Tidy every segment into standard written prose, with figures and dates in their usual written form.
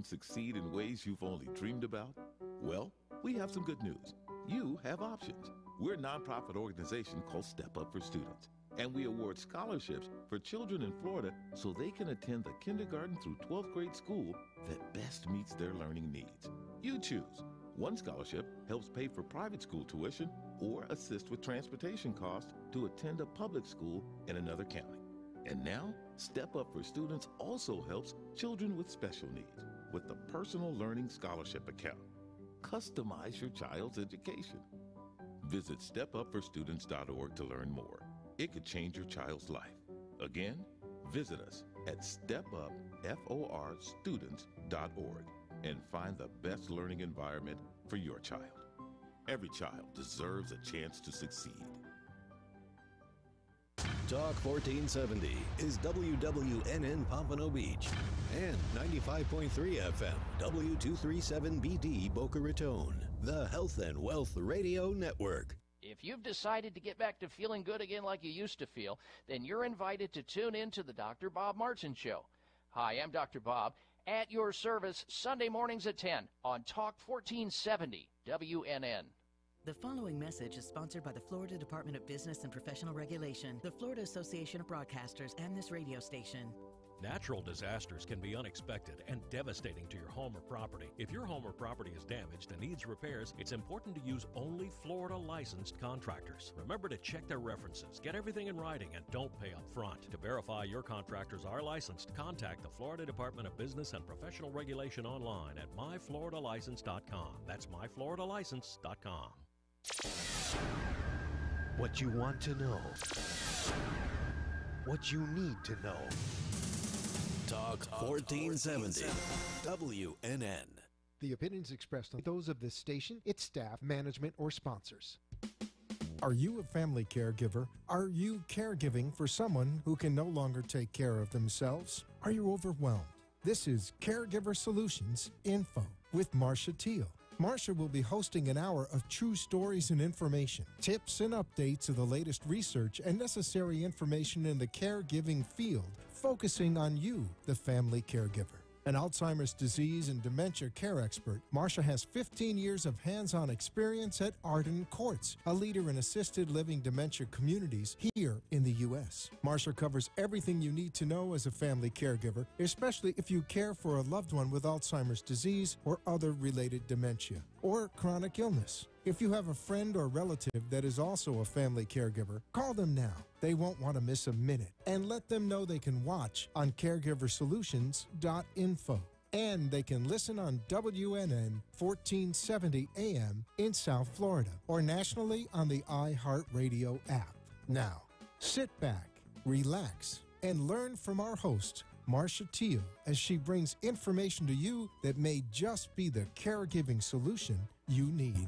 succeed in ways you've only dreamed about? Well, we have some good news. You have options. We're a nonprofit organization called Step Up for Students, and we award scholarships for children in Florida so they can attend the kindergarten through 12th grade school that best meets their learning needs. You choose. One scholarship helps pay for private school tuition or assist with transportation costs to attend a public school in another county. And now, Step Up for Students also helps children with special needs with the Personal Learning Scholarship Account. Customize your child's education. Visit stepupforstudents.org to learn more. It could change your child's life. Again, visit us at stepupforstudents.org and find the best learning environment for your child. Every child deserves a chance to succeed. Talk 1470 is WWNN Pompano Beach and 95.3 FM W237BD Boca Raton, the Health and Wealth Radio Network. If you've decided to get back to feeling good again like you used to feel, then you're invited to tune in to the Dr. Bob Martin Show. Hi, I'm Dr. Bob, at your service Sunday mornings at 10 on Talk 1470 WNN. The following message is sponsored by the Florida Department of Business and Professional Regulation, the Florida Association of Broadcasters, and this radio station. Natural disasters can be unexpected and devastating to your home or property. If your home or property is damaged and needs repairs, it's important to use only Florida licensed contractors. Remember to check their references, get everything in writing, and don't pay up front. To verify your contractors are licensed, contact the Florida Department of Business and Professional Regulation online at myfloridalicense.com. That's myfloridalicense.com. What you want to know. What you need to know. Talk 1470 WNN. The opinions expressed are those of this station, its staff, management, or sponsors. Are you a family caregiver? Are you caregiving for someone who can no longer take care of themselves? Are you overwhelmed? This is Caregiver Solutions Info with Marcia Teal. Marcia will be hosting an hour of true stories and information, tips and updates of the latest research and necessary information in the caregiving field, focusing on you, the family caregiver. An Alzheimer's disease and dementia care expert, Marcia has 15 years of hands-on experience at Arden Courts, a leader in assisted living dementia communities here in the U.S. Marcia covers everything you need to know as a family caregiver, especially if you care for a loved one with Alzheimer's disease or other related dementia or chronic illness. If you have a friend or relative that is also a family caregiver, call them now. They won't want to miss a minute. And let them know they can watch on caregiversolutions.info. And they can listen on WNN 1470 AM in South Florida or nationally on the iHeartRadio app. Now, sit back, relax, and learn from our host, Marcia Teal, as she brings information to you that may just be the caregiving solution you need.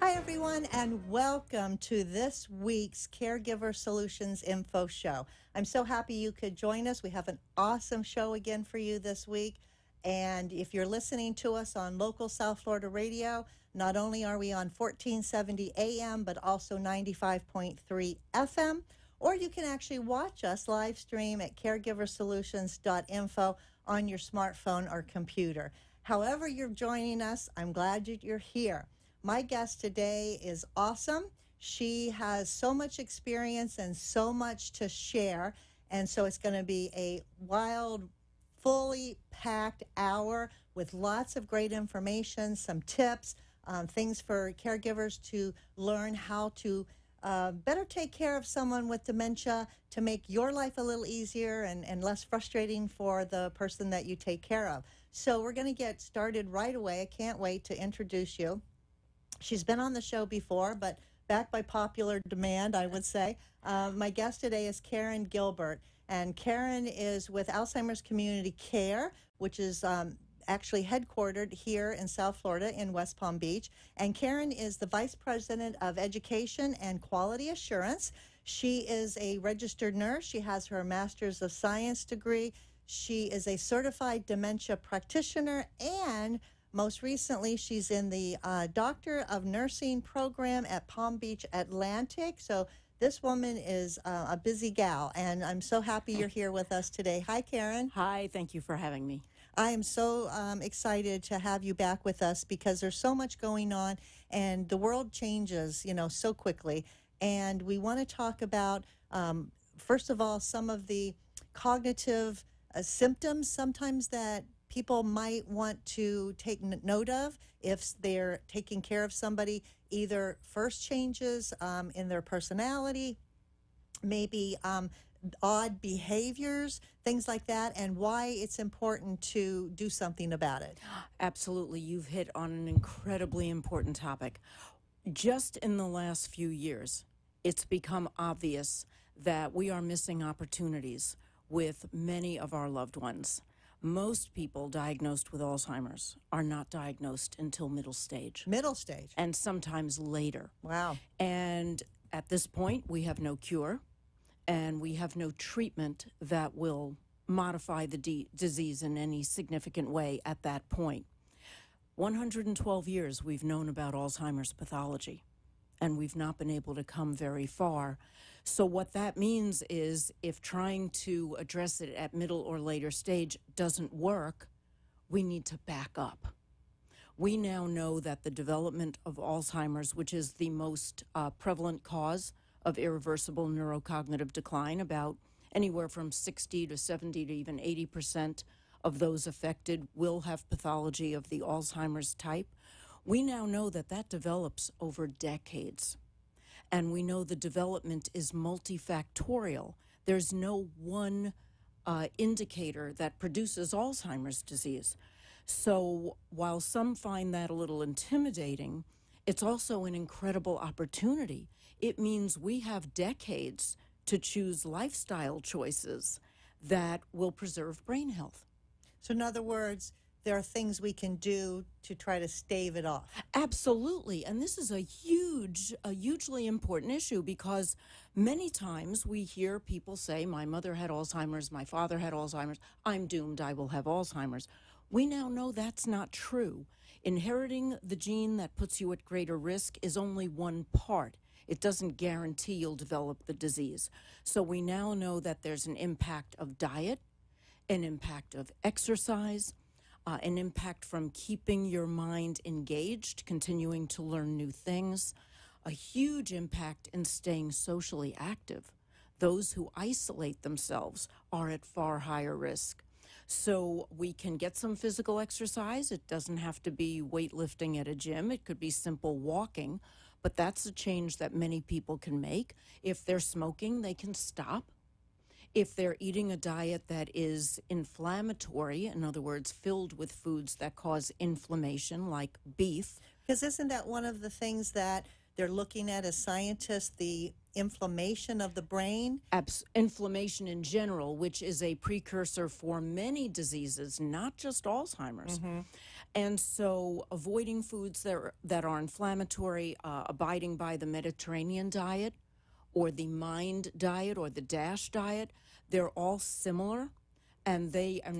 Hi, everyone, and welcome to this week's Caregiver Solutions Info Show. I'm so happy you could join us. We have an awesome show again for you this week. And if you're listening to us on local South Florida radio, not only are we on 1470 AM, but also 95.3 FM, or you can actually watch us live stream at caregiversolutions.info on your smartphone or computer. However you're joining us, I'm glad that you're here. My guest today is awesome. She has so much experience and so much to share, and so it's going to be a wild, fully packed hour with lots of great information, some tips, things for caregivers to learn how to better take care of someone with dementia, to make your life a little easier and less frustrating for the person that you take care of. So we're going to get started right away. I can't wait to introduce you. She's been on the show before, but back by popular demand, I would say. My guest today is Karen Gilbert, and Karen is with Alzheimer's Community Care, which is actually headquartered here in South Florida in West Palm Beach. And Karen is the Vice President of Education and Quality Assurance. She is a registered nurse. She has her Master's of Science degree. She is a certified dementia practitioner, and most recently, she's in the Doctor of Nursing program at Palm Beach Atlantic. So This woman is a busy gal, and I'm so happy you're here with us today. Hi, Karen. Hi, thank you for having me. I am so excited to have you back with us because there's so much going on, and the world changes, so quickly. And we want to talk about, first of all, some of the cognitive symptoms sometimes that people might want to take note of if they're taking care of somebody, either first changes in their personality, maybe odd behaviors, things like that, and why it's important to do something about it. Absolutely. You've hit on an incredibly important topic. Just in the last few years, it's become obvious that we are missing opportunities with many of our loved ones. Most people diagnosed with Alzheimer's are not diagnosed until middle stage. Middle stage. And sometimes later. Wow. And at this point, we have no cure. And we have no treatment that will modify the disease in any significant way at that point. 112 years we've known about Alzheimer's pathology, and we've not been able to come very far. So what that means is if trying to address it at middle or later stage doesn't work, we need to back up. We now know that the development of Alzheimer's, which is the most prevalent cause of irreversible neurocognitive decline, about anywhere from 60 to 70 to even 80% of those affected will have pathology of the Alzheimer's type. We now know that that develops over decades. And we know the development is multifactorial. There's no one indicator that produces Alzheimer's disease. So while some find that a little intimidating, it's also an incredible opportunity. It means we have decades to choose lifestyle choices that will preserve brain health. So in other words, there are things we can do to try to stave it off. Absolutely. And this is a hugely important issue because many times we hear people say, my mother had Alzheimer's, my father had Alzheimer's, I'm doomed, I will have Alzheimer's. We now know that's not true. Inheriting the gene that puts you at greater risk is only one part. It doesn't guarantee you'll develop the disease. So we now know that there's an impact of diet, an impact of exercise, an impact from keeping your mind engaged, continuing to learn new things, a huge impact in staying socially active. Those who isolate themselves are at far higher risk. So we can get some physical exercise. It doesn't have to be weightlifting at a gym. It could be simple walking. But that's a change that many people can make. If they're smoking, they can stop. If they're eating a diet that is inflammatory, in other words, filled with foods that cause inflammation, like beef. Because isn't that one of the things that they're looking at as scientists, the inflammation of the brain? Inflammation in general, which is a precursor for many diseases, not just Alzheimer's. Mm-hmm. And so avoiding foods that are inflammatory, abiding by the Mediterranean diet or the MIND diet or the DASH diet, they're all similar, and they are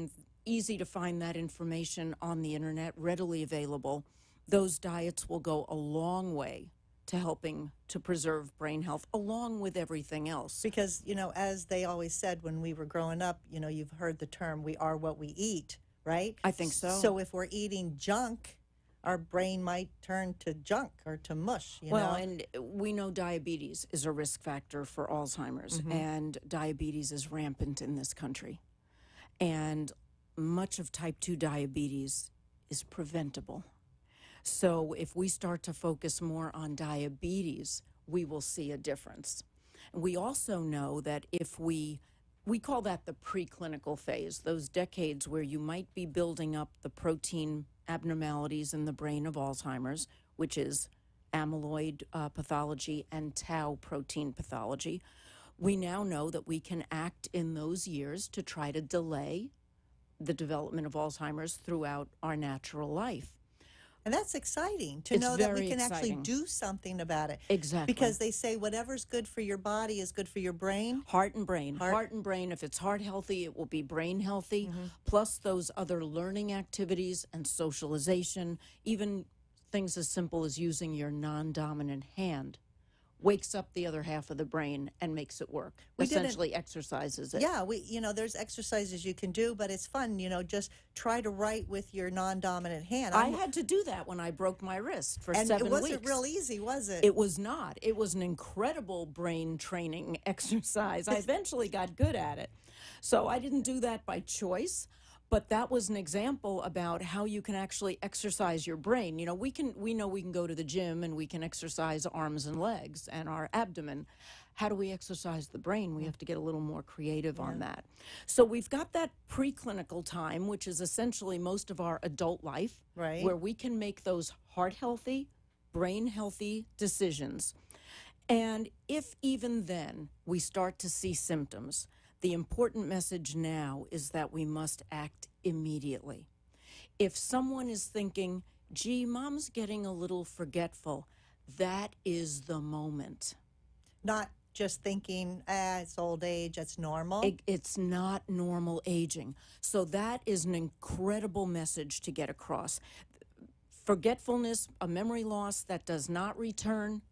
easy to find that information on the internet, readily available. Those diets will go a long way to helping to preserve brain health, along with everything else. Because, as they always said when we were growing up, you've heard the term, we are what we eat, right? I think so. So if we're eating junk, our brain might turn to junk or to mush, Well, and we know diabetes is a risk factor for Alzheimer's, mm-hmm. and diabetes is rampant in this country. And much of type 2 diabetes is preventable. So if we start to focus more on diabetes, we will see a difference. We also know that if we call that the preclinical phase, those decades where you might be building up the protein abnormalities in the brain of Alzheimer's, which is amyloid pathology and tau protein pathology. We now know that we can act in those years to try to delay the development of Alzheimer's throughout our natural life. And that's exciting to know that we can actually do something about it. Exactly. Because they say whatever's good for your body is good for your brain. Heart and brain. Heart and brain. If it's heart healthy, it will be brain healthy. Mm-hmm. Plus those other learning activities and socialization, even things as simple as using your non-dominant hand wakes up the other half of the brain and makes it work. Essentially exercises it. Yeah, there's exercises you can do, but it's fun, just try to write with your non-dominant hand. I had to do that when I broke my wrist for 7 weeks. And it wasn't real easy, was it? It was not. It was an incredible brain training exercise. I eventually got good at it. So I didn't do that by choice. But that was an example about how you can actually exercise your brain. We know we can go to the gym and we can exercise arms and legs and our abdomen. How do we exercise the brain? We have to get a little more creative on that. So we've got that preclinical time, which is essentially most of our adult life, right, where we can make those heart-healthy, brain-healthy decisions. And if even then we start to see symptoms, the important message now is that we must act immediately. If someone is thinking, gee, mom's getting a little forgetful, that is the moment. Not just thinking, it's old age, it's normal. It's not normal aging. So that is an incredible message to get across. Forgetfulness, a memory loss that does not return,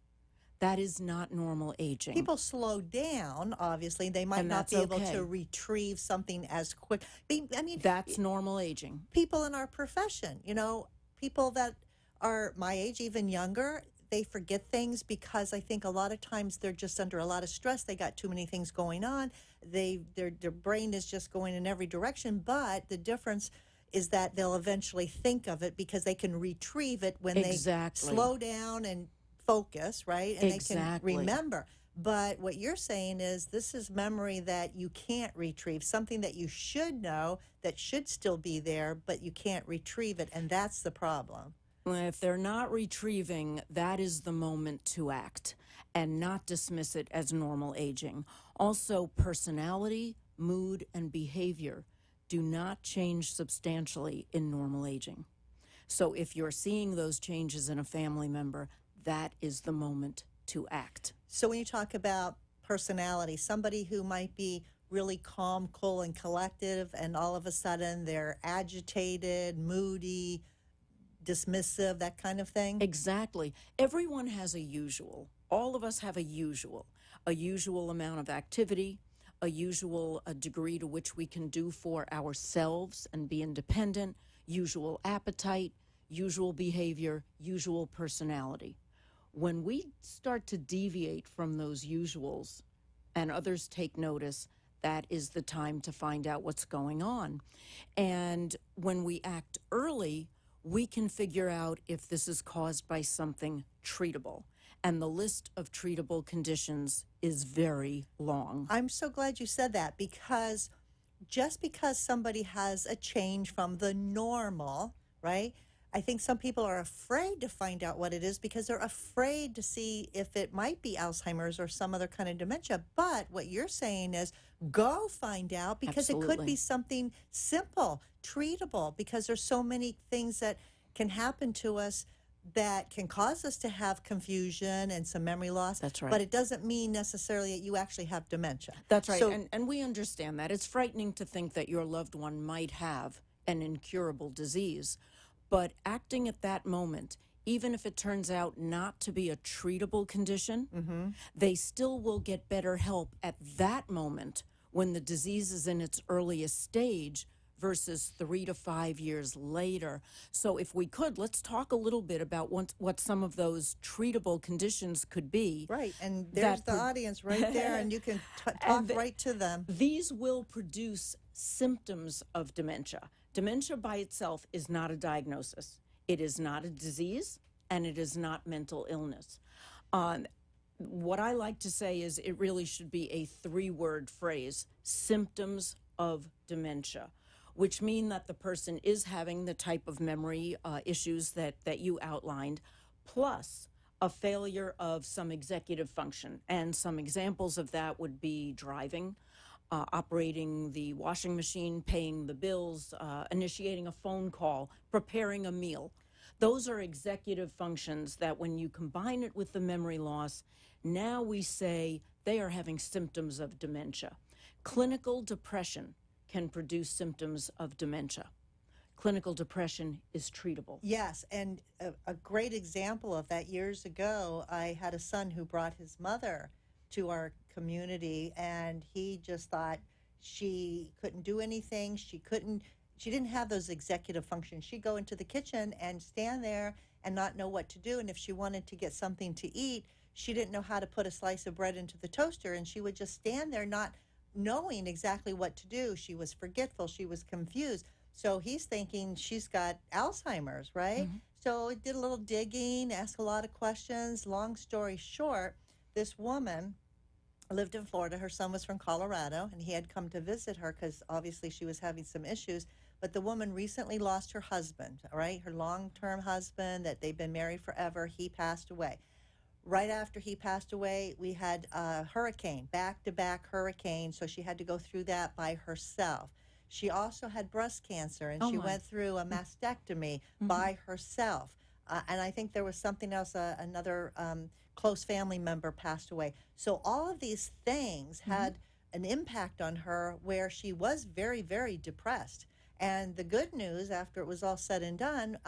that is not normal aging. People slow down, obviously. They might not be able to retrieve something as quick. I mean, that's normal aging. People in our profession, people that are my age, even younger, they forget things because I think a lot of times they're just under a lot of stress. They got too many things going on. Their brain is just going in every direction. But the difference is that they'll eventually think of it because they can retrieve it when they slow down and focus, right? And they can remember. But what you're saying is this is memory that you can't retrieve, something that you should know that should still be there, but you can't retrieve it, and that's the problem. If they're not retrieving, that is the moment to act and not dismiss it as normal aging. Also, personality, mood, and behavior do not change substantially in normal aging. So if you're seeing those changes in a family member, that is the moment to act. So when you talk about personality, somebody who might be really calm, cool, and collective, and all of a sudden they're agitated, moody, dismissive, that kind of thing? Exactly. Everyone has a usual. All of us have a usual amount of activity, a degree to which we can do for ourselves and be independent, usual appetite, usual behavior, usual personality. When we start to deviate from those usuals and others take notice, that is the time to find out what's going on. And when we act early, we can figure out if this is caused by something treatable. And the list of treatable conditions is very long. I'm so glad you said that, because just because somebody has a change from the normal, right? I think some people are afraid to find out what it is because they're afraid to see if it might be Alzheimer's or some other kind of dementia. But what you're saying is go find out, because it could be something simple, treatable, because there's so many things that can happen to us that can cause us to have confusion and some memory loss. That's right. But it doesn't mean necessarily that you actually have dementia. That's right. So, and we understand that. It's frightening to think that your loved one might have an incurable disease. But acting at that moment, even if it turns out not to be a treatable condition, they still will get better help at that moment when the disease is in its earliest stage versus 3 to 5 years later. So if we could, let's talk a little bit about what some of those treatable conditions could be. Right, and there's the audience right there, and you can talk right to them. These will produce symptoms of dementia. Dementia by itself is not a diagnosis. It is not a disease, and it is not mental illness. What I like to say is it really should be a 3-word phrase, symptoms of dementia, which mean that the person is having the type of memory issues that you outlined, plus a failure of some executive function. And some examples of that would be driving, operating the washing machine, paying the bills, initiating a phone call, preparing a meal. Those are executive functions that when you combine it with the memory loss, now we say they are having symptoms of dementia. Clinical depression can produce symptoms of dementia. clinical depression is treatable. Yes, and a great example of that, years ago, I had a son who brought his mother to our community, and he just thought she couldn't do anything. She didn't have those executive functions. She'd go into the kitchen and stand there and not know what to do, and if she wanted to get something to eat, she didn't know how to put a slice of bread into the toaster, and she would just stand there not knowing exactly what to do. She was forgetful. She was confused. So he's thinking she's got Alzheimer's, right? Mm-hmm. So he did a little digging, asked a lot of questions. Long story short, this woman lived in Florida. Her son was from Colorado, and he had come to visit her because obviously she was having some issues. But the woman recently lost her husband, right? Her long-term husband that they've been married forever. He passed away. Right after he passed away, we had a hurricane, back-to-back hurricane, so she had to go through that by herself. She also had breast cancer, and she went through a mastectomy by herself. And I think there was something else, another close family member passed away. So all of these things had an impact on her where she was very, very depressed. And the good news, after it was all said and done,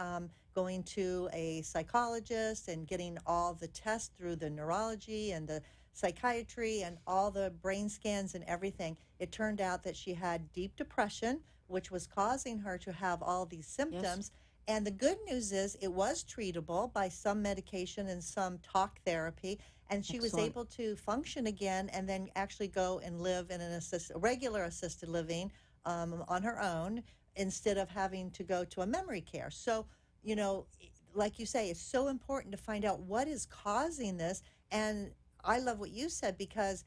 going to a psychologist and getting all the tests through the neurology and the psychiatry and all the brain scans and everything, it turned out that she had deep depression, which was causing her to have all these symptoms. Yes. And the good news is it was treatable by some medication and some talk therapy, and she was able to function again and then actually go and live in a regular assisted living on her own instead of having to go to a memory care. So, you know, like you say, it's so important to find out what is causing this. And I love what you said, because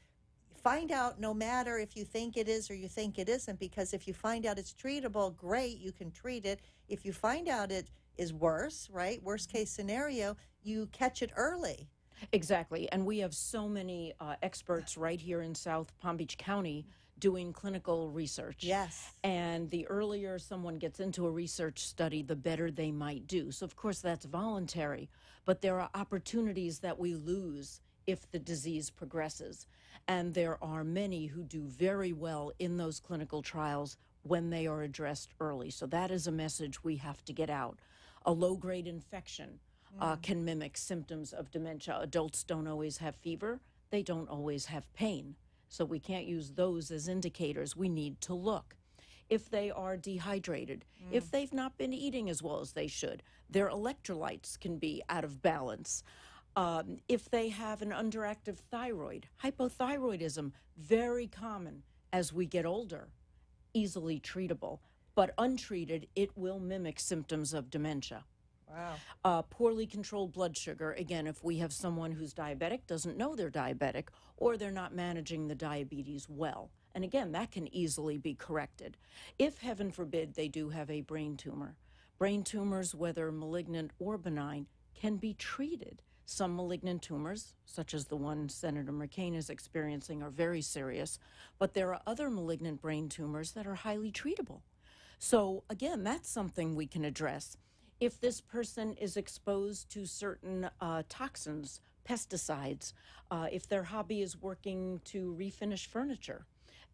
find out no matter if you think it is or you think it isn't, because if you find out it's treatable, great, you can treat it. If you find out it is worse, right, worst case scenario, you catch it early. Exactly. And we have so many experts right here in South Palm Beach County doing clinical research. Yes. And the earlier someone gets into a research study, the better they might do. So, of course, that's voluntary. But there are opportunities that we lose if the disease progresses. And there are many who do very well in those clinical trials when they are addressed early. So that is a message we have to get out. A low-grade infection can mimic symptoms of dementia. Adults don't always have fever. They don't always have pain. So we can't use those as indicators. We need to look. If they are dehydrated, if they've not been eating as well as they should, their electrolytes can be out of balance. If they have an underactive thyroid, hypothyroidism, very common as we get older, easily treatable. But untreated, it will mimic symptoms of dementia. Wow. Poorly controlled blood sugar, again, if we have someone who's diabetic, doesn't know they're diabetic, or they're not managing the diabetes well. And again, that can easily be corrected. If, heaven forbid, they do have a brain tumor. Brain tumors, whether malignant or benign, can be treated. Some malignant tumors, such as the one Senator McCain is experiencing, are very serious, but there are other malignant brain tumors that are highly treatable. So again, that's something we can address. If this person is exposed to certain toxins, pesticides, if their hobby is working to refinish furniture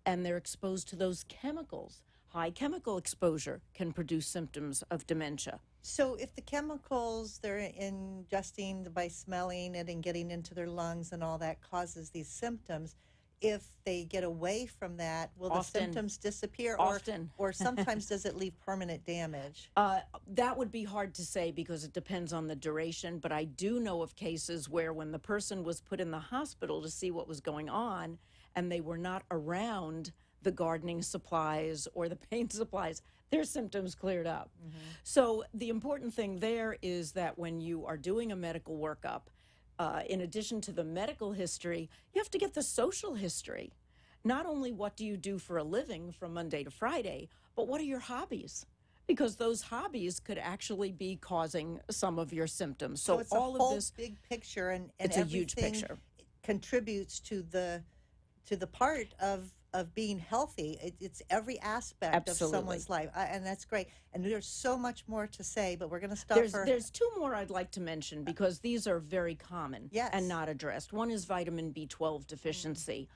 and they're exposed to those chemicals, high chemical exposure can produce symptoms of dementia. So if the chemicals they're ingesting by smelling it and getting into their lungs and all that causes these symptoms, if they get away from that, will the symptoms disappear? Or sometimes does it leave permanent damage? That would be hard to say because it depends on the duration, but I do know of cases where when the person was put in the hospital to see what was going on and they were not around the gardening supplies or the paint supplies, their symptoms cleared up. So the important thing there is that when you are doing a medical workup, in addition to the medical history, you have to get the social history. Not only what do you do for a living from Monday to Friday, but what are your hobbies? Because those hobbies could actually be causing some of your symptoms. So it's all a whole of this, big picture, and it's a huge picture. Contributes to the part of being healthy. It's every aspect of someone's life, and that's great. And there's so much more to say, but we're going to stop. There's two more I'd like to mention because these are very common and not addressed. One is vitamin B12 deficiency.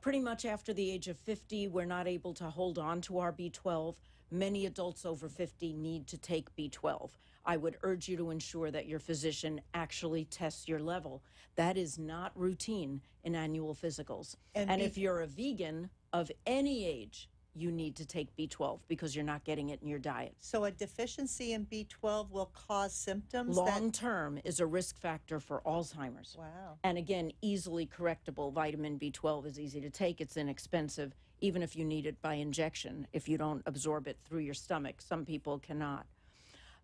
Pretty much after the age of 50, we're not able to hold on to our B12. many adults over 50 need to take B12. I would urge you to ensure that your physician actually tests your level. That is not routine in annual physicals. And if you're a vegan of any age, you need to take B12 because you're not getting it in your diet. So a deficiency in B12 will cause symptoms? Long term is a risk factor for Alzheimer's. Wow. And again, easily correctable. Vitamin B12 is easy to take. It's inexpensive, even if you need it by injection. If you don't absorb it through your stomach, some people cannot.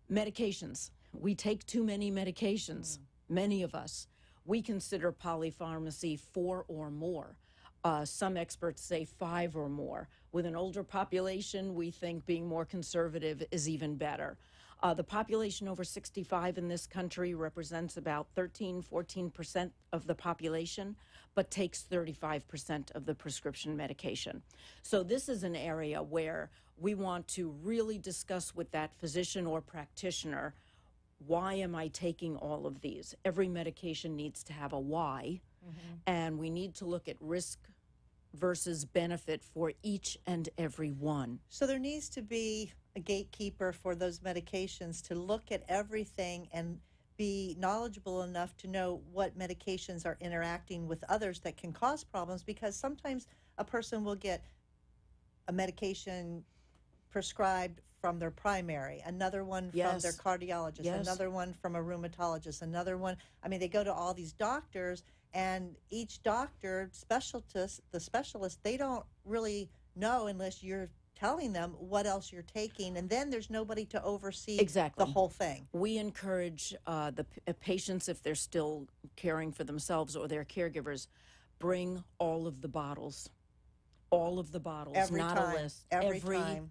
Medications. We take too many medications, many of us. We consider polypharmacy 4 or more. Some experts say 5 or more. With an older population, we think being more conservative is even better. The population over 65 in this country represents about 13-14% of the population, but takes 35% of the prescription medication. So this is an area where we want to really discuss with that physician or practitioner, why am I taking all of these? Every medication needs to have a why, and we need to look at risk versus benefit for each and every one. So there needs to be a gatekeeper for those medications to look at everything and be knowledgeable enough to know what medications are interacting with others that can cause problems, because sometimes a person will get a medication prescribed from their primary, another one from their cardiologist, another one from a rheumatologist, another one. I mean, they go to all these doctors, and each doctor, the specialist, they don't really know unless you're telling them what else you're taking, and then there's nobody to oversee the whole thing. We encourage the patients, if they're still caring for themselves or their caregivers, bring all of the bottles. All of the bottles, not a list. Every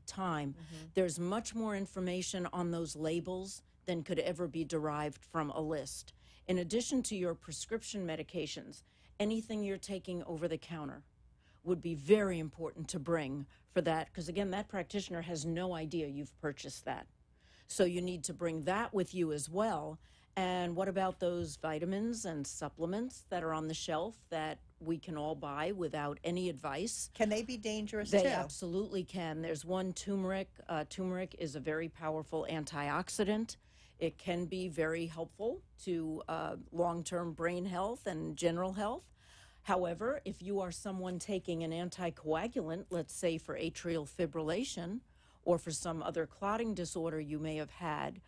time. There's much more information on those labels than could ever be derived from a list. In addition to your prescription medications, anything you're taking over the counter would be very important to bring for that, because again, that practitioner has no idea you've purchased that. So you need to bring that with you as well. And what about those vitamins and supplements that are on the shelf that we can all buy without any advice? Can they be dangerous too? They absolutely can. There's one, turmeric. Turmeric is a very powerful antioxidant. It can be very helpful to long-term brain health and general health. However, if you are someone taking an anticoagulant, let's say for atrial fibrillation or for some other clotting disorder you may have had,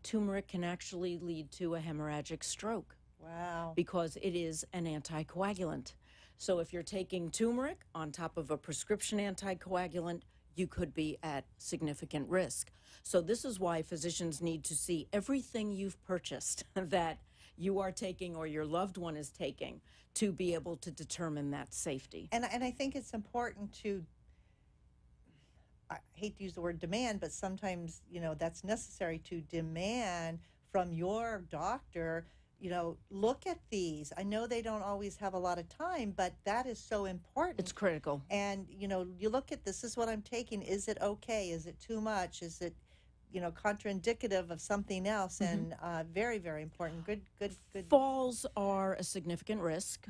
turmeric can actually lead to a hemorrhagic stroke. Wow. Because it is an anticoagulant. So if you're taking turmeric on top of a prescription anticoagulant, you could be at significant risk. So this is why physicians need to see everything you've purchased that you are taking or your loved one is taking to be able to determine that safety. And I think it's important to, I hate to use the word demand, but sometimes, that's necessary to demand from your doctor, look at these. I know they don't always have a lot of time, but that is so important. It's critical. And, you look at this is what I'm taking. Is it okay? Is it too much? Is it, contraindicative of something else? And very, very important. Good. Falls are a significant risk.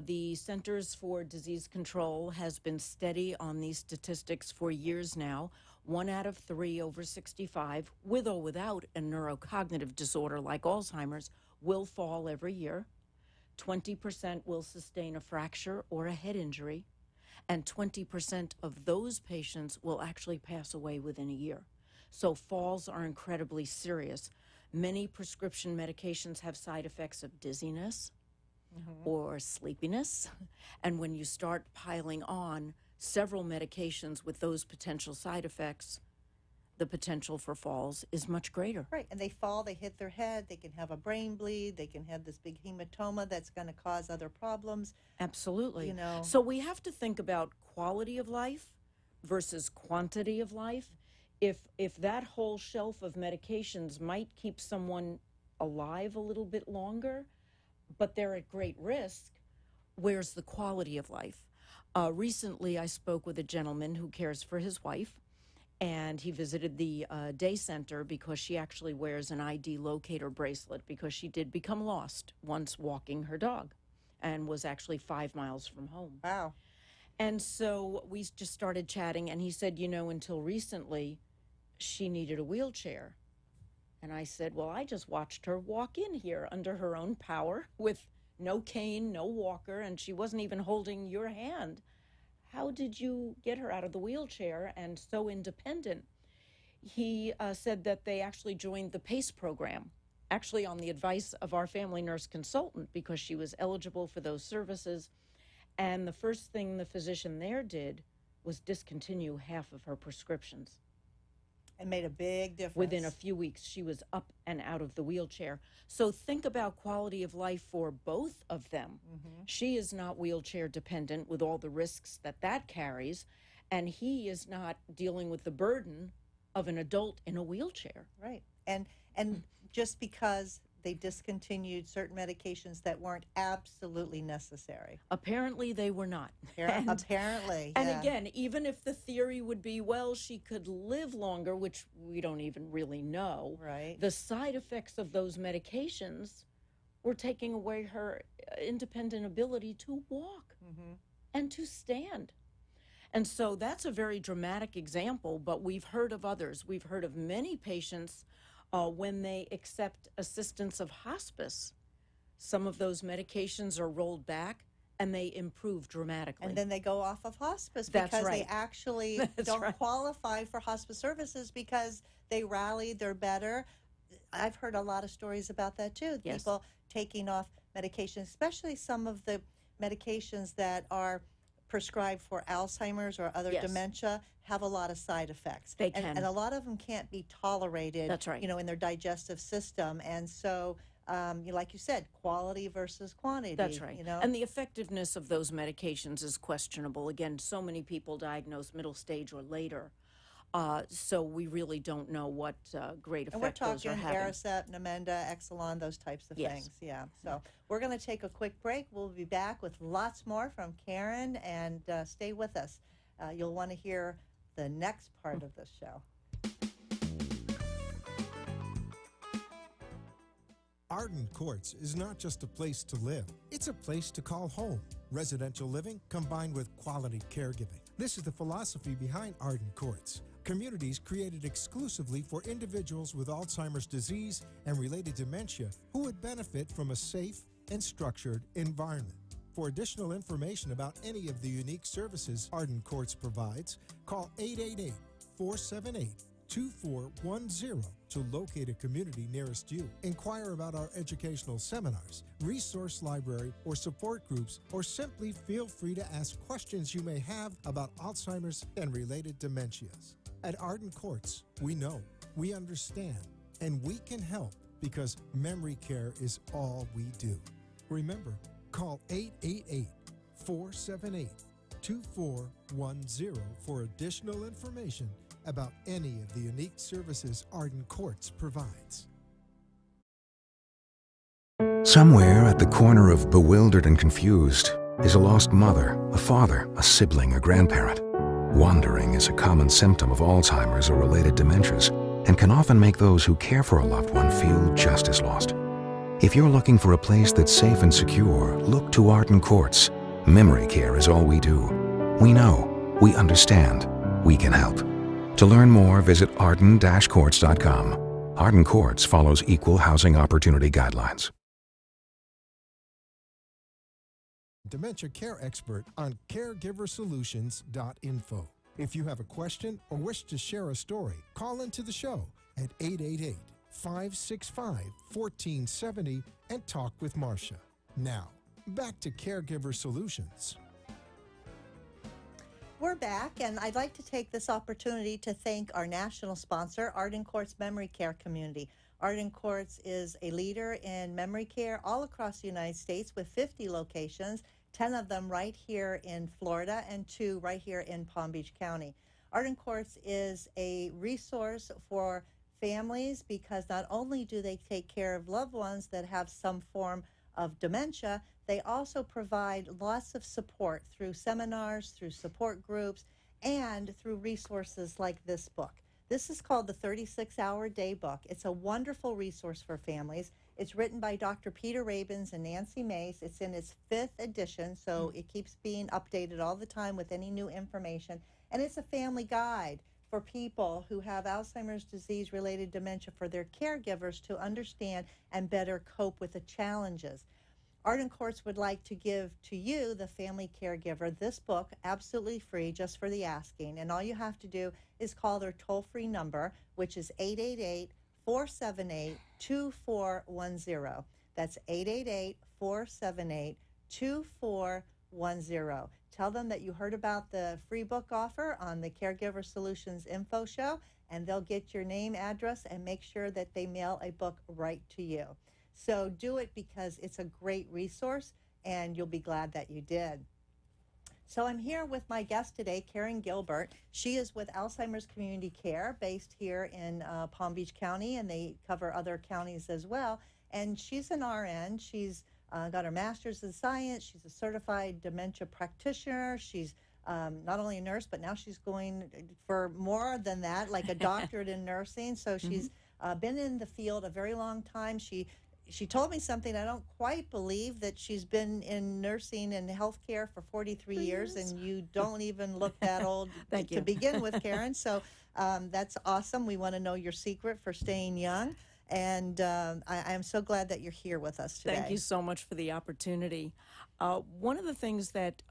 The Centers for Disease Control has been steady on these statistics for years now. 1 out of 3 over 65, with or without a neurocognitive disorder like Alzheimer's, will fall every year. 20% will sustain a fracture or a head injury, and 20% of those patients will actually pass away within a year. So falls are incredibly serious. Many prescription medications have side effects of dizziness or sleepiness, and when you start piling on several medications with those potential side effects, the potential for falls is much greater. Right, and they fall, they hit their head, they can have a brain bleed, they can have this big hematoma that's going to cause other problems. Absolutely. So we have to think about quality of life versus quantity of life. If that whole shelf of medications might keep someone alive a little bit longer, but they're at great risk, where's the quality of life? Recently, I spoke with a gentleman who cares for his wife, and he visited the day center because she actually wears an ID locator bracelet because she did become lost once walking her dog and was actually 5 miles from home. Wow. And so we just started chatting, and he said, until recently, she needed a wheelchair. And I said, well, I just watched her walk in here under her own power with no cane, no walker, and she wasn't even holding your hand. How did you get her out of the wheelchair and so independent? He said that they actually joined the PACE program, actually on the advice of our family nurse consultant, because she was eligible for those services. And the first thing the physician there did was discontinue half of her prescriptions. It made a big difference. Within a few weeks, she was up and out of the wheelchair. So think about quality of life for both of them. Mm-hmm. She is not wheelchair dependent with all the risks that carries, and he is not dealing with the burden of an adult in a wheelchair. Right. And just because they discontinued certain medications that weren't absolutely necessary. Apparently they were not. Apparently. And again, even if the theory would be, well, she could live longer, which we don't even really know. Right. The side effects of those medications were taking away her independent ability to walk and to stand. And so that's a very dramatic example, but we've heard of others. We've heard of many patients when they accept assistance of hospice, some of those medications are rolled back and they improve dramatically. And then they go off of hospice That's because right. they actually don't qualify for hospice services because they rallied, they're better. I've heard a lot of stories about that too. Yes. People taking off medications, especially some of the medications that are prescribed for Alzheimer's or other dementia, have a lot of side effects. They can. And a lot of them can't be tolerated, That's right. in their digestive system. And so, like you said, quality versus quantity. That's right. And the effectiveness of those medications is questionable. Again, so many people diagnosed middle stage or later. So we really don't know what great effect those are having. And we're talking Aricept, Namenda, Exelon, those types of things. Yeah. So we're going to take a quick break. We'll be back with lots more from Karen, and stay with us. You'll want to hear the next part of this show. Arden Courts is not just a place to live. It's a place to call home. Residential living combined with quality caregiving. This is the philosophy behind Arden Courts. Communities created exclusively for individuals with Alzheimer's disease and related dementia who would benefit from a safe and structured environment. For additional information about any of the unique services Arden Courts provides, call 888-478-2410 to locate a community nearest you. Inquire about our educational seminars, resource library, or support groups, or simply feel free to ask questions you may have about Alzheimer's and related dementias. At Arden Courts, we know, we understand, and we can help because memory care is all we do. Remember, call 888-478-2410 for additional information about any of the unique services Arden Courts provides. Somewhere at the corner of bewildered and confused is a lost mother, a father, a sibling, a grandparent. Wandering is a common symptom of Alzheimer's or related dementias and can often make those who care for a loved one feel just as lost. If you're looking for a place that's safe and secure, look to Arden Courts. Memory care is all we do. We know, we understand, we can help. To learn more, visit arden-courts.com. Arden Courts follows equal housing opportunity guidelines. Dementia care expert on caregiversolutions.info. If you have a question or wish to share a story, call into the show at 888-565-1470 and talk with Marcia. Now, back to Caregiver Solutions. We're back, and I'd like to take this opportunity to thank our national sponsor, Arden Courts Memory Care Community. Arden Courts is a leader in memory care all across the United States with 50 locations, 10 of them right here in Florida and 2 right here in Palm Beach County. Arden Courts is a resource for families because not only do they take care of loved ones that have some form of dementia, they also provide lots of support through seminars, through support groups, and through resources like this book. This is called the 36-Hour Day Book. It's a wonderful resource for families. It's written by Dr. Peter Rabins and Nancy Mace. It's in its 5th edition, so it keeps being updated all the time with any new information. And it's a family guide for people who have Alzheimer's disease-related dementia, for their caregivers to understand and better cope with the challenges. Arden Courts would like to give to you, the family caregiver, this book absolutely free, just for the asking. And all you have to do is call their toll-free number, which is 888-478-2410. That's 888-478-2410. Tell them that you heard about the free book offer on the Caregiver Solutions Info Show, and they'll get your name, address, and make sure that they mail a book right to you. So do it because it's a great resource, and you'll be glad that you did. So I'm here with my guest today, Karen Gilbert. She is with Alzheimer's Community Care, based here in Palm Beach County, and they cover other counties as well. And she's an RN. She's got her master's in science. She's a certified dementia practitioner. She's not only a nurse, but now she's going for more than that, like a doctorate in nursing. So she's been in the field a very long time. She told me something I don't quite believe, that she's been in nursing and healthcare for 43 years, and you don't even look that old to begin with, Karen. So that's awesome. We want to know your secret for staying young. And I'm so glad that you're here with us today. Thank you so much for the opportunity. One of the things that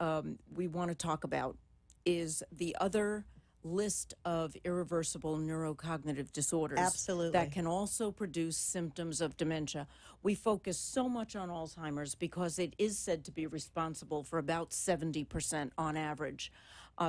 we want to talk about is the other list of irreversible neurocognitive disorders. Absolutely. That can also produce symptoms of dementia. We focus so much on Alzheimer's because it is said to be responsible for about 70% on average.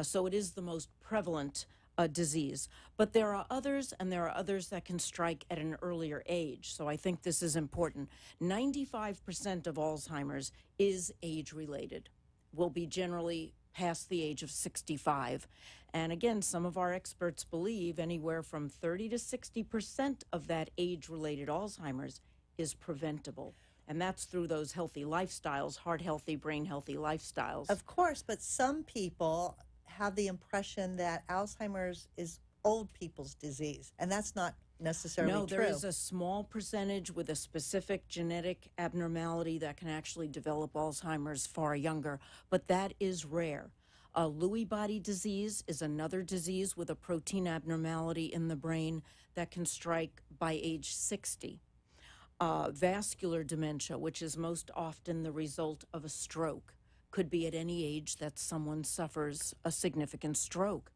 So it is the most prevalent disease. But there are others, and there are others that can strike at an earlier age. So I think this is important. 95% of Alzheimer's is age-related, will be generally past the age of 65. And again, some of our experts believe anywhere from 30 to 60% of that age-related Alzheimer's is preventable. And that's through those healthy lifestyles, heart-healthy, brain-healthy lifestyles. Of course, but some people have the impression that Alzheimer's is old people's disease, and that's not necessarily true. No, there is a small percentage with a specific genetic abnormality that can actually develop Alzheimer's far younger, but that is rare. Lewy body disease is another disease with a protein abnormality in the brain that can strike by age 60. Vascular dementia, which is most often the result of a stroke, could be at any age that someone suffers a significant stroke.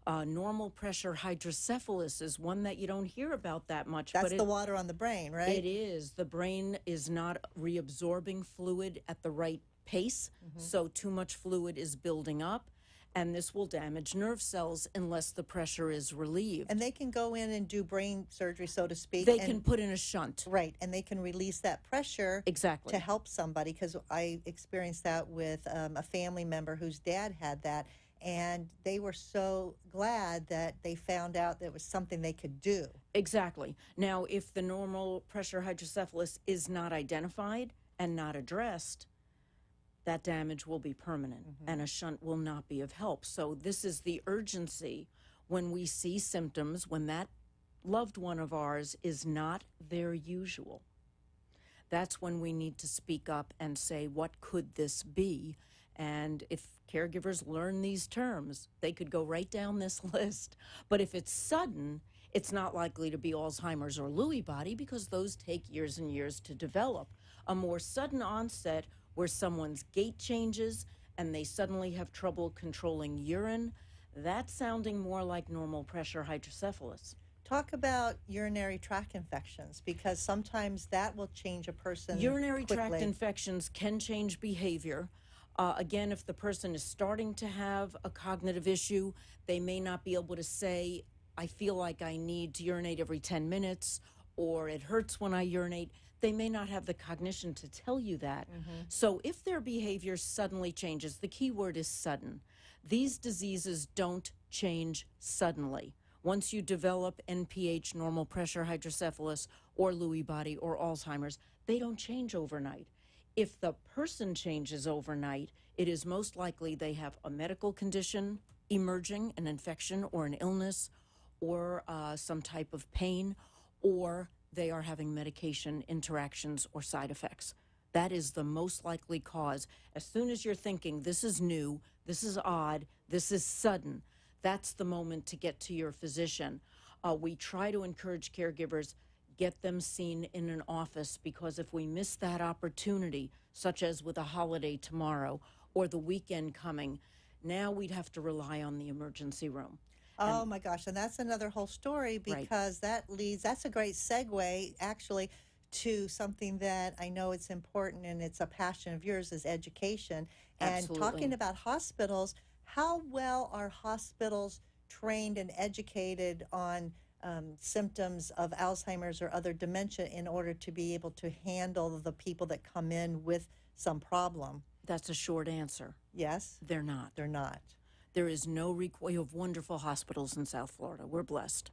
Normal pressure hydrocephalus is one that you don't hear about that much. That's the water on the brain, right? It is. The brain is not reabsorbing fluid at the right pace, so too much fluid is building up, and this will damage nerve cells unless the pressure is relieved. And they can go in and do brain surgery, so to speak. They can put in a shunt. Right, and they can release that pressure exactly to help somebody, because I experienced that with a family member whose dad had that, and they were so glad that they found out that it was something they could do. Exactly. Now, if the normal pressure hydrocephalus is not identified and not addressed, that damage will be permanent, and a shunt will not be of help. So this is the urgency when we see symptoms, when that loved one of ours is not their usual. That's when we need to speak up and say, what could this be? And if caregivers learn these terms, they could go right down this list. But if it's sudden, it's not likely to be Alzheimer's or Lewy body, because those take years and years to develop. A more sudden onset, where someone's gait changes and they suddenly have trouble controlling urine, that's sounding more like normal pressure hydrocephalus. Talk about urinary tract infections, because sometimes that will change a person Urinary quickly. tract infections can change behavior. Again, if the person is starting to have a cognitive issue, they may not be able to say, I feel like I need to urinate every 10 minutes, or it hurts when I urinate. They may not have the cognition to tell you that. So if their behavior suddenly changes, the key word is sudden. These diseases don't change suddenly. Once you develop NPH, normal pressure hydrocephalus, or Lewy body, or Alzheimer's, they don't change overnight. If the person changes overnight, it is most likely they have a medical condition emerging, an infection or an illness, or some type of pain, or they are having medication interactions or side effects. That is the most likely cause. As soon as you're thinking, this is new, this is odd, this is sudden, that's the moment to get to your physician. We try to encourage caregivers, get them seen in an office, because if we miss that opportunity, such as with a holiday tomorrow or the weekend coming, now we'd have to rely on the emergency room. Oh my gosh, and that's another whole story, because that's a great segue actually to something that I know it's important and it's a passion of yours, is education. And talking about hospitals, how well are hospitals trained and educated on symptoms of Alzheimer's or other dementia in order to be able to handle the people that come in with some problem? That's a short answer. Yes? They're not. They're not. There is no you have wonderful hospitals in South Florida. We're blessed.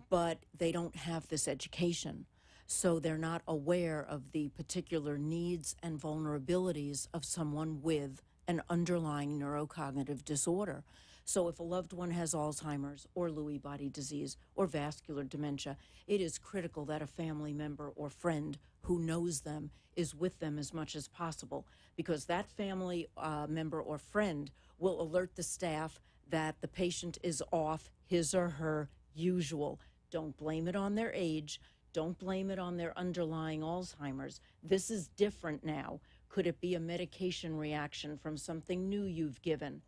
But they don't have this education. So they're not aware of the particular needs and vulnerabilities of someone with an underlying neurocognitive disorder. So if a loved one has Alzheimer's or Lewy body disease or vascular dementia, it is critical that a family member or friend who knows them is with them as much as possible, because that family member or friend will alert the staff that the patient is off his or her usual. Don't blame it on their age. Don't blame it on their underlying Alzheimer's. This is different now. Could it be a medication reaction from something new you've given?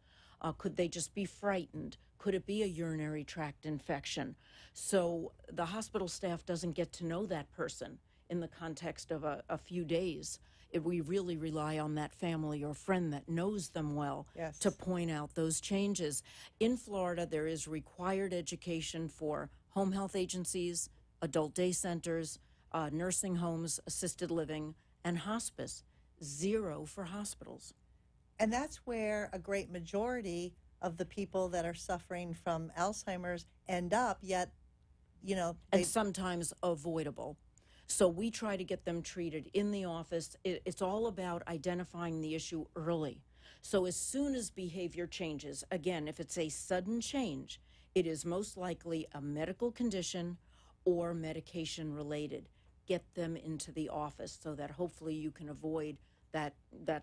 Could they just be frightened? Could it be a urinary tract infection? So the hospital staff doesn't get to know that person in the context of a few days. We really rely on that family or friend that knows them well to point out those changes. In Florida, there is required education for home health agencies, adult day centers, nursing homes, assisted living, and hospice. 0 for hospitals. And that's where a great majority of the people that are suffering from Alzheimer's end up, yet, and sometimes avoidable. So we try to get them treated in the office. It's all about identifying the issue early. So as soon as behavior changes, again, if it's a sudden change, it is most likely a medical condition or medication related. Get them into the office so that hopefully you can avoid that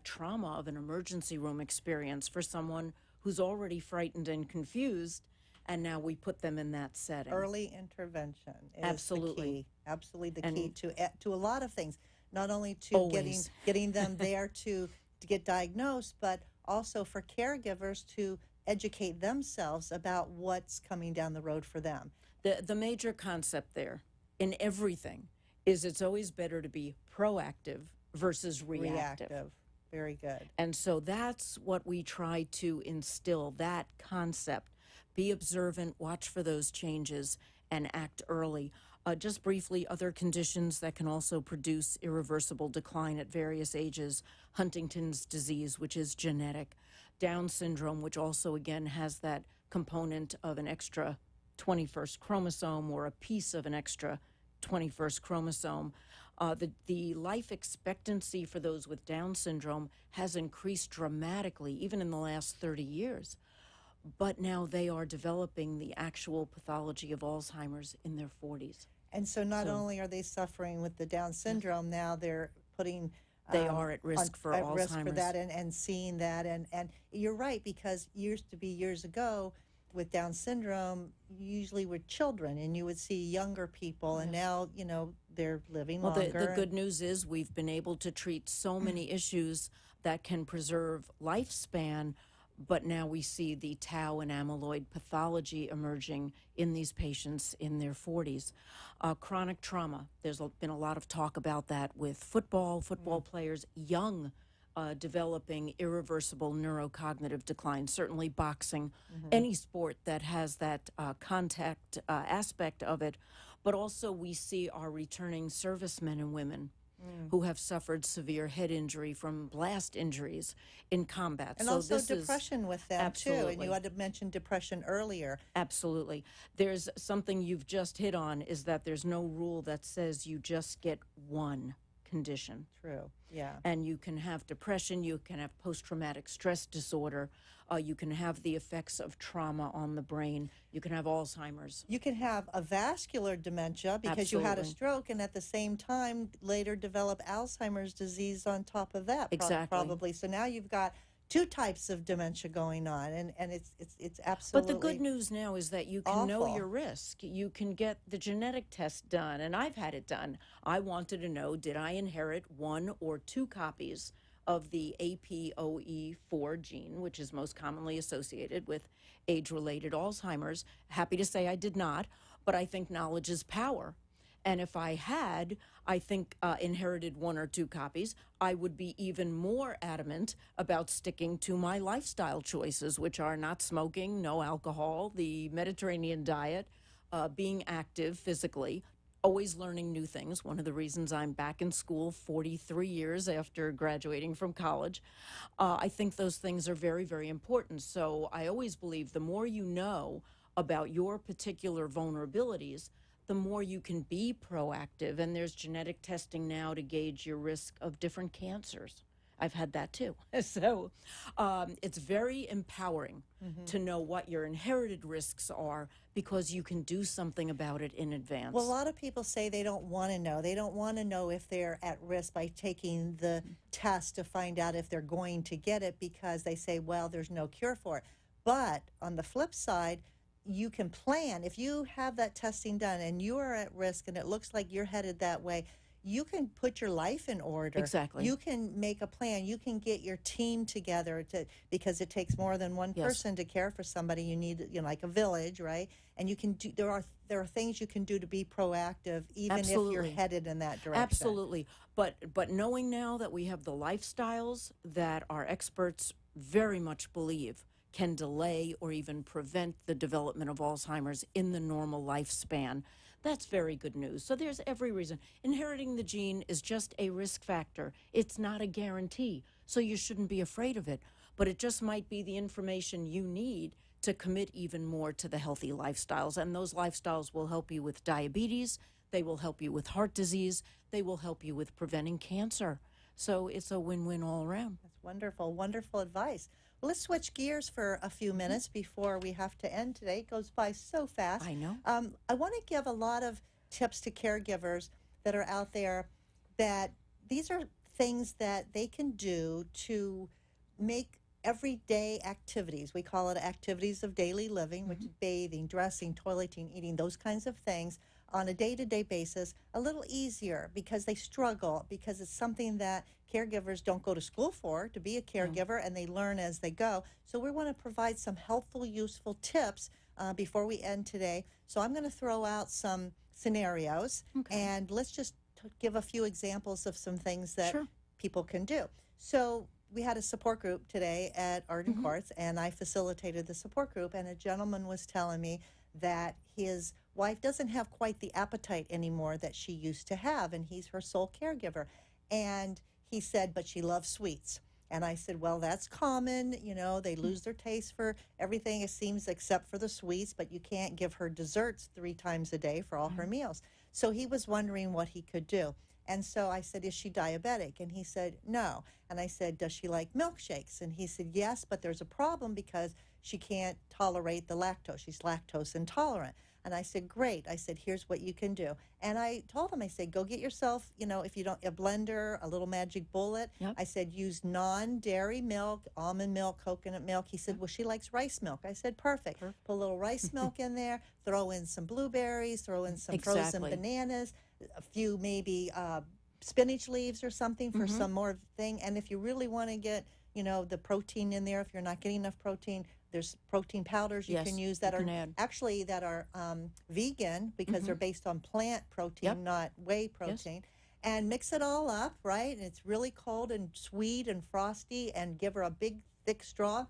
trauma of an emergency room experience for someone who's already frightened and confused, and now we put them in that setting. Early intervention is absolutely the key. Absolutely the key to a lot of things, not only to getting them there to get diagnosed, but also for caregivers to educate themselves about what's coming down the road for them. The major concept there in everything is it's always better to be proactive versus reactive. Very good. And so that's what we try to instill, that concept. Be observant, watch for those changes, and act early. Just briefly, other conditions that can also produce irreversible decline at various ages: Huntington's disease, which is genetic; Down syndrome, which also, again, has that component of an extra 21st chromosome or a piece of an extra 21st chromosome. The life expectancy for those with Down syndrome has increased dramatically, even in the last 30 years. But now they are developing the actual pathology of Alzheimer's in their 40s. And so not only are they suffering with the Down syndrome, now they're putting... They are at risk for Alzheimer's. Risk for that and seeing that. And you're right, because years ago, with Down syndrome, usually with children, and you would see younger people, and now, they're living longer. Well, the good news is we've been able to treat so many issues that can preserve lifespan, but now we see the tau and amyloid pathology emerging in these patients in their 40s. Chronic trauma, there's been a lot of talk about that with football players, young, developing irreversible neurocognitive decline, certainly boxing, any sport that has that contact aspect of it. But also we see our returning servicemen and women who have suffered severe head injury from blast injuries in combat. And so also this depression with them, too. And you had to mention depression earlier. Absolutely. There's something you've just hit on, is that there's no rule that says you just get one. condition. True. Yeah. And you can have depression, you can have post-traumatic stress disorder, you can have the effects of trauma on the brain, you can have Alzheimer's. You can have a vascular dementia because you had a stroke, and at the same time later develop Alzheimer's disease on top of that. Exactly. Probably. So now you've got two types of dementia going on, and it's absolutely. But the good news now is that you can know your risk. You can get the genetic test done, and I've had it done. I wanted to know, did I inherit 1 or 2 copies of the APOE4 gene, which is most commonly associated with age-related Alzheimer's? Happy to say I did not, but I think knowledge is power. And if I had, I think, inherited 1 or 2 copies, I would be even more adamant about sticking to my lifestyle choices, which are not smoking, no alcohol, the Mediterranean diet, being active physically, always learning new things. One of the reasons I'm back in school 43 years after graduating from college. I think those things are very, very important. So I always believe the more you know about your particular vulnerabilities, the more you can be proactive. And there's genetic testing now to gauge your risk of different cancers. I've had that too. So it's very empowering to know what your inherited risks are because you can do something about it in advance. Well, a lot of people say they don't want to know. They don't want to know if they're at risk by taking the test to find out if they're going to get it because they say, well, there's no cure for it. But on the flip side, you can plan. If you have that testing done and you are at risk and it looks like you're headed that way, you can put your life in order. Exactly. You can make a plan. You can get your team together because it takes more than one person to care for somebody. You need, like a village, right? And you can do. There are things you can do to be proactive, even if you're headed in that direction. Absolutely. But knowing now that we have the lifestyles that our experts very much believe can delay or even prevent the development of Alzheimer's in the normal lifespan, that's very good news. So there's every reason. Inheriting the gene is just a risk factor. It's not a guarantee, so you shouldn't be afraid of it. But it just might be the information you need to commit even more to the healthy lifestyles. And those lifestyles will help you with diabetes. They will help you with heart disease. They will help you with preventing cancer. So it's a win-win all around. That's wonderful, wonderful advice. Well, let's switch gears for a few minutes before we have to end today. It goes by so fast. I know. I want to give a lot of tips to caregivers that are out there that these are things that they can do to make everyday activities. We call it activities of daily living, which is bathing, dressing, toileting, eating, those kinds of things on a day-to-day basis a little easier because they struggle, because it's something that caregivers don't go to school for, to be a caregiver, and they learn as they go. So we want to provide some helpful, useful tips before we end today. So I'm going to throw out some scenarios, and let's just give a few examples of some things that people can do. So we had a support group today at Arden Courts, and I facilitated the support group, and a gentleman was telling me that his wife doesn't have quite the appetite anymore that she used to have, and he's her sole caregiver. And he said, but she loves sweets. And I said, well, that's common. They lose their taste for everything, it seems, except for the sweets, but you can't give her desserts 3 times a day for all her meals. So he was wondering what he could do. And so I said, is she diabetic? And he said, no. And I said, does she like milkshakes? And he said, yes, but there's a problem because she can't tolerate the lactose. She's lactose intolerant. And I said, great. I said, here's what you can do. And I told him, I said, go get yourself, if you don't, a blender, a little magic bullet. I said, use non-dairy milk, almond milk, coconut milk. He said, well, she likes rice milk. I said, perfect. Put a little rice milk in there, throw in some blueberries, throw in some frozen bananas, a few maybe spinach leaves or something for some more thing. And if you really want to get, the protein in there, if you're not getting enough protein, there's protein powders you can use that are actually vegan because they're based on plant protein, not whey protein. And mix it all up, right? And it's really cold and sweet and frosty, and give her a big, thick straw.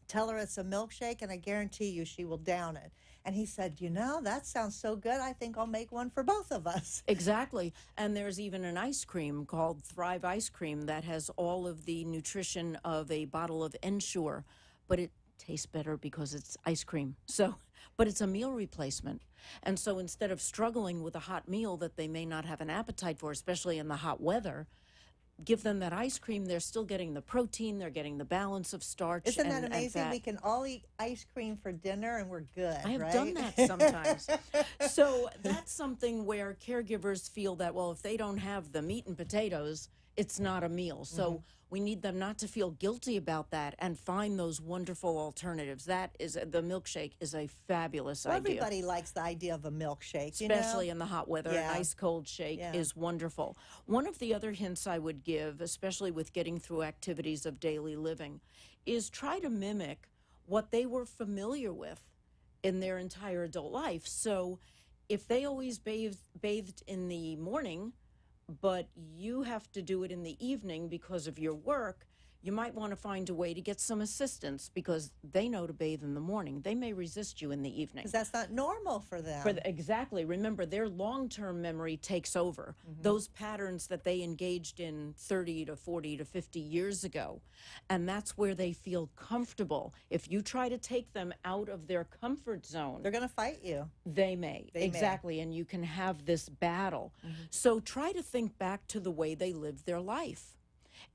Tell her it's a milkshake, and I guarantee you she will down it. And he said, that sounds so good. I think I'll make one for both of us. Exactly. And there's even an ice cream called Thrive Ice Cream that has all of the nutrition of a bottle of Ensure, but it tastes better because it's ice cream. So, but it's a meal replacement. And so instead of struggling with a hot meal that they may not have an appetite for, especially in the hot weather, give them that ice cream. They're still getting the protein. They're getting the balance of starch. Isn't that amazing? And fat. We can all eat ice cream for dinner and we're good. I have right? done that sometimes. So that's something where caregivers feel that, well, if they don't have the meat and potatoes, it's not a meal. So we need them not to feel guilty about that and find those wonderful alternatives. That is, the milkshake is a fabulous idea. Everybody likes the idea of a milkshake, especially in the hot weather. An ice cold shake is wonderful. One of the other hints I would give, especially with getting through activities of daily living, is try to mimic what they were familiar with in their entire adult life. So if they always bathed in the morning, but you have to do it in the evening because of your work, you might want to find a way to get some assistance because they know to bathe in the morning. They may resist you in the evening. Because that's not normal for them. Exactly. Remember, their long-term memory takes over. Those patterns that they engaged in 30 to 40 to 50 years ago. And that's where they feel comfortable. If you try to take them out of their comfort zone, they're going to fight you. They may. Exactly. And you can have this battle. So try to think back to the way they lived their life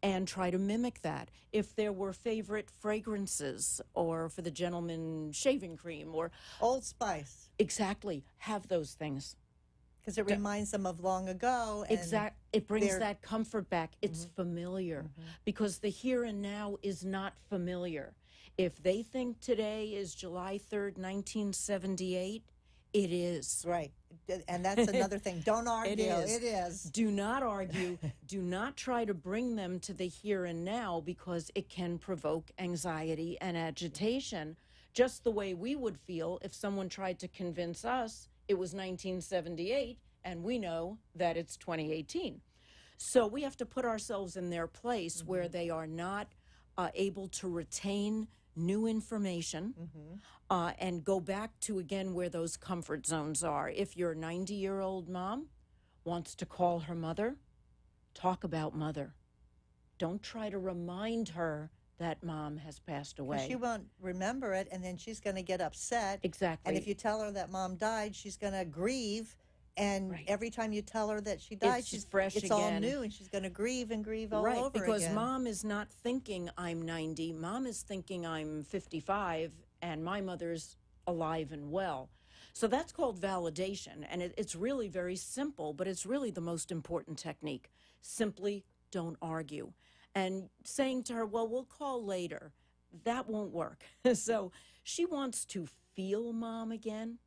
and try to mimic that. If there were favorite fragrances, or for the gentleman, shaving cream, or Old Spice. Exactly. Have those things. Because it reminds them of long ago. And it brings that comfort back. It's familiar. Because the here and now is not familiar. If they think today is July 3rd, 1978, it is. Right. And that's another thing. Don't argue. It is. Do not argue. Do not try to bring them to the here and now because it can provoke anxiety and agitation, just the way we would feel if someone tried to convince us it was 1978 and we know that it's 2018. So we have to put ourselves in their place where they are not able to retain new information and go back to, again, where those comfort zones are. If your 90-year-old mom wants to call her mother, talk about mother. Don't try to remind her that mom has passed away. She won't remember it, and then she's going to get upset. Exactly. And if you tell her that mom died, she's going to grieve. And every time you tell her that she died, she's fresh it's again. all new, and she's going to grieve and grieve all over again. Right, because mom is not thinking I'm 90. Mom is thinking I'm 55, and my mother's alive and well. So that's called validation, and it's really very simple, but it's really the most important technique. Simply don't argue. And saying to her, well, we'll call later, that won't work. So she wants to feel mom again.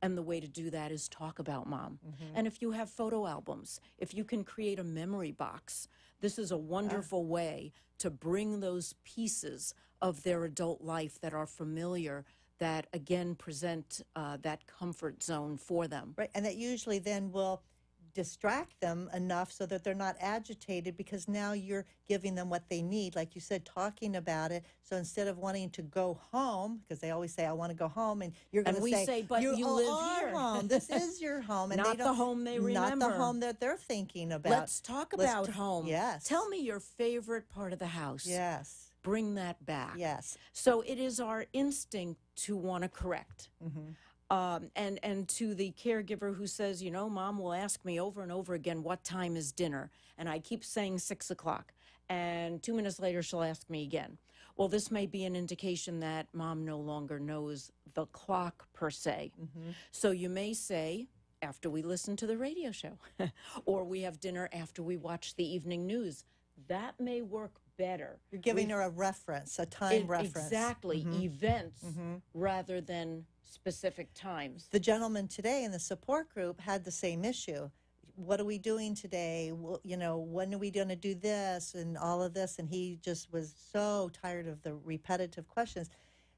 And the way to do that is talk about mom. And if you have photo albums, if you can create a memory box, this is a wonderful way to bring those pieces of their adult life that are familiar, that again present that comfort zone for them. Right, and that usually then will distract them enough so that they're not agitated, because now you're giving them what they need, like you said, talking about it. So instead of wanting to go home, because they always say, I want to go home, and you're going to say, but you live here. Home. This is your home. And not the home they remember. Not the home that they're thinking about. Let's talk about home. Yes. Tell me your favorite part of the house. Yes. Bring that back. Yes. So it is our instinct to want to correct. And to the caregiver who says, you know, mom will ask me over and over again, what time is dinner? And I keep saying 6 o'clock. And 2 minutes later, she'll ask me again. Well, this may be an indication that mom no longer knows the clock per se. So you may say, after we listen to the radio show, or we have dinner after we watch the evening news. That may work better. You're giving her a reference, a time reference. Exactly. Events rather than specific times. The gentleman today in the support group had the same issue. What are we doing today? Well, you know, when are we going to do this and all of this? And he just was so tired of the repetitive questions.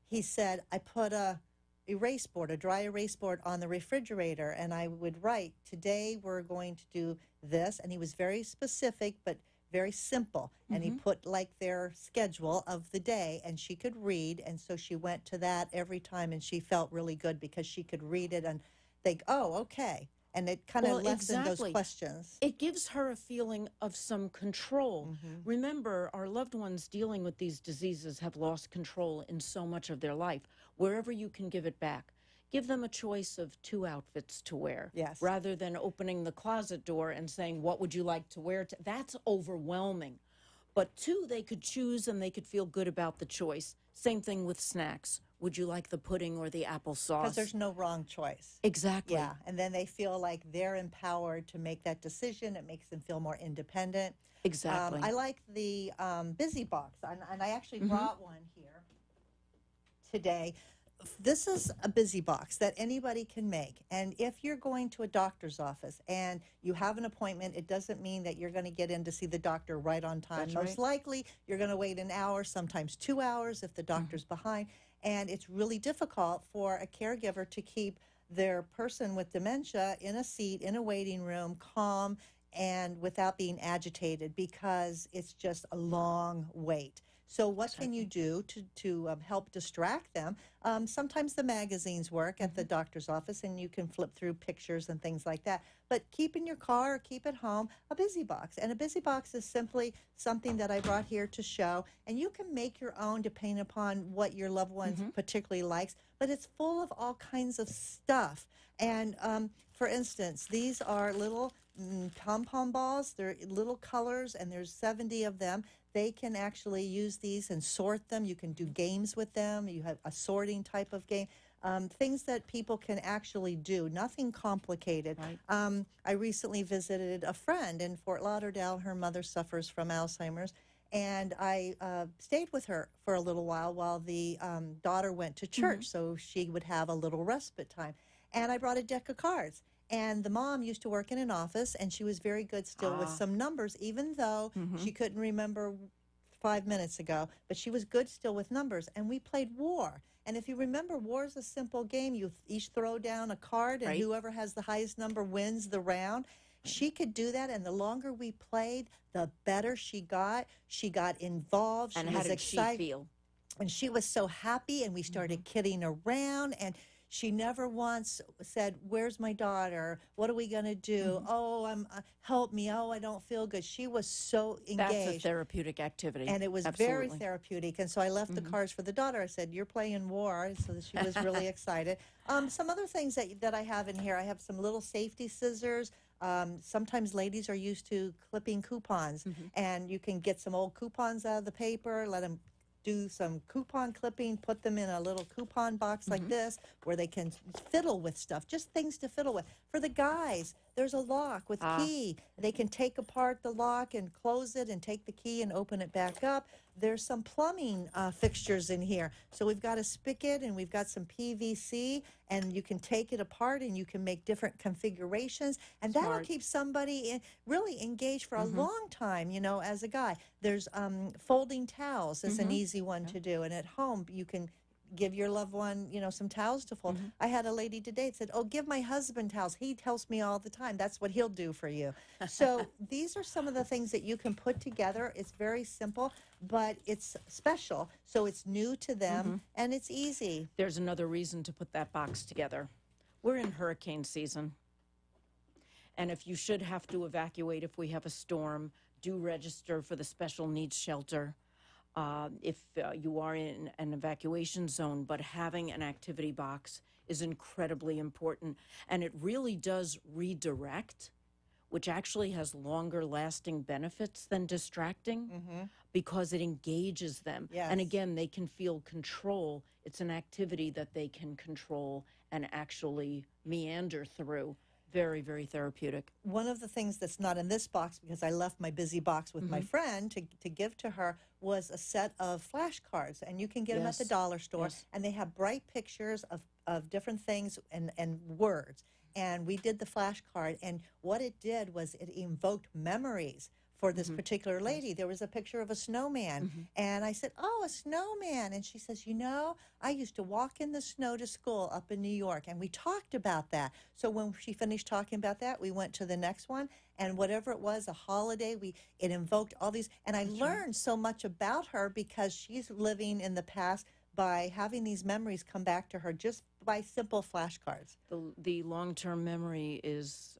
He said, I put a dry erase board on the refrigerator, and I would write, today we're going to do this. And he was very specific, but very simple. And he put like their schedule of the day, and she could read. And so she went to that every time, and she felt really good because she could read it and think, oh, okay. And it kind of lessened those questions. It gives her a feeling of some control. Remember, our loved ones dealing with these diseases have lost control in so much of their life. Wherever you can give it back give them a choice of 2 outfits to wear. Yes. Rather than opening the closet door and saying, what would you like to wear? That's overwhelming. But 2, they could choose and they could feel good about the choice. Same thing with snacks. Would you like the pudding or the applesauce? Because there's no wrong choice. Exactly. Yeah, and then they feel like they're empowered to make that decision. It makes them feel more independent. Exactly. I like the Busy Box, and I actually brought one here today. This is a Busy Box that anybody can make. And if you're going to a doctor's office and you have an appointment, it doesn't mean that you're going to get in to see the doctor right on time. That's Most likely, you're going to wait an hour, sometimes 2 hours if the doctor's behind. And it's really difficult for a caregiver to keep their person with dementia in a seat, in a waiting room, calm, and without being agitated, because it's just a long wait. So what can you do to help distract them? Sometimes the magazines work at the doctor's office, and you can flip through pictures and things like that. But keep in your car or keep at home a Busy Box. And a Busy Box is simply something that I brought here to show. And you can make your own depending upon what your loved one particularly likes. But it's full of all kinds of stuff. And for instance, these are little pom-pom balls. They're little colors, and there's 70 of them. They can actually use these and sort them. You can do games with them. You have a sorting type of game. Things that people can actually do, nothing complicated. Right. I recently visited a friend in Fort Lauderdale. Her mother suffers from Alzheimer's, and I stayed with her for a little while the daughter went to church, so she would have a little respite time. And I brought a deck of cards. And the mom used to work in an office, and she was very good still with some numbers, even though she couldn't remember 5 minutes ago. But she was good still with numbers. And we played War. And if you remember, War is a simple game. You each throw down a card, and whoever has the highest number wins the round. She could do that, and the longer we played, the better she got. She got involved. And she how was did excited. she feel? And she was so happy, and we started kidding around, and she never once said, "Where's my daughter? What are we going to do? Oh, help me. Oh, I don't feel good." She was so engaged. That's a therapeutic activity. And it was very therapeutic. And so I left the cards for the daughter. I said, "You're playing War." So she was really excited. Some other things that I have in here, I have some little safety scissors. Sometimes ladies are used to clipping coupons. And you can get some old coupons out of the paper, let them do some coupon clipping, put them in a little coupon box like this where they can fiddle with stuff, just things to fiddle with. For the guys, there's a lock with key. They can take apart the lock and close it and take the key and open it back up. There's some plumbing fixtures in here. So we've got a spigot and we've got some PVC, and you can take it apart and you can make different configurations, and that'll keep somebody really engaged for a long time, you know, as a guy. There's folding towels. It's an easy one to do, and at home you can give your loved one, you know, some towels to fold. I had a lady today that said, "Oh, give my husband towels. He tells me all the time. That's what he'll do for you." So these are some of the things that you can put together. It's very simple, but it's special. So it's new to them, and it's easy. There's another reason to put that box together. We're in hurricane season. And if you should have to evacuate if we have a storm, do register for the special needs shelter. If you are in an evacuation zone, but having an activity box is incredibly important. And it really does redirect, which actually has longer lasting benefits than distracting because it engages them. And again, they can feel control. It's an activity that they can control and actually meander through. Very, very therapeutic. One of the things that's not in this box, because I left my Busy Box with my friend to give to her, was a set of flashcards. And you can get them at the dollar store. And they have bright pictures of different things and words. And we did the flashcard. And what it did was it invoked memories for this particular lady. There was a picture of a snowman. And I said, "Oh, a snowman." And she says, "You know, I used to walk in the snow to school up in New York." And we talked about that. So when she finished talking about that, we went to the next one. And whatever it was, a holiday, it invoked all these. And I learned so much about her because she's living in the past by having these memories come back to her just by simple flashcards. The long-term memory is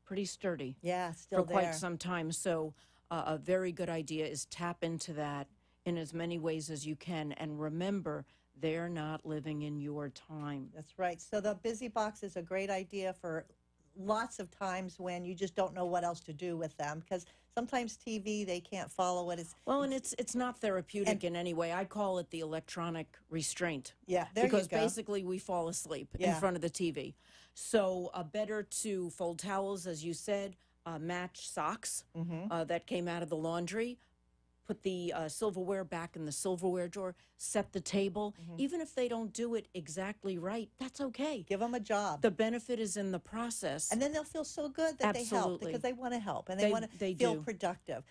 pretty sturdy. Yeah, still for quite some time. So a very good idea is tap into that in as many ways as you can. And remember they're not living in your time. That's right. So the busy box is a great idea for lots of times when you just don't know what else to do with them, because sometimes TV, they can't follow it. It's not therapeutic in any way. I call it the electronic restraint. Yeah, there you go. Because basically we fall asleep in front of the TV. So better to fold towels, as you said, match socks that came out of the laundry, put the silverware back in the silverware drawer, set the table. Even if they don't do it exactly right, that's okay. Give them a job. The benefit is in the process. And then they'll feel so good that they help, because they want to help and they want to feel productive.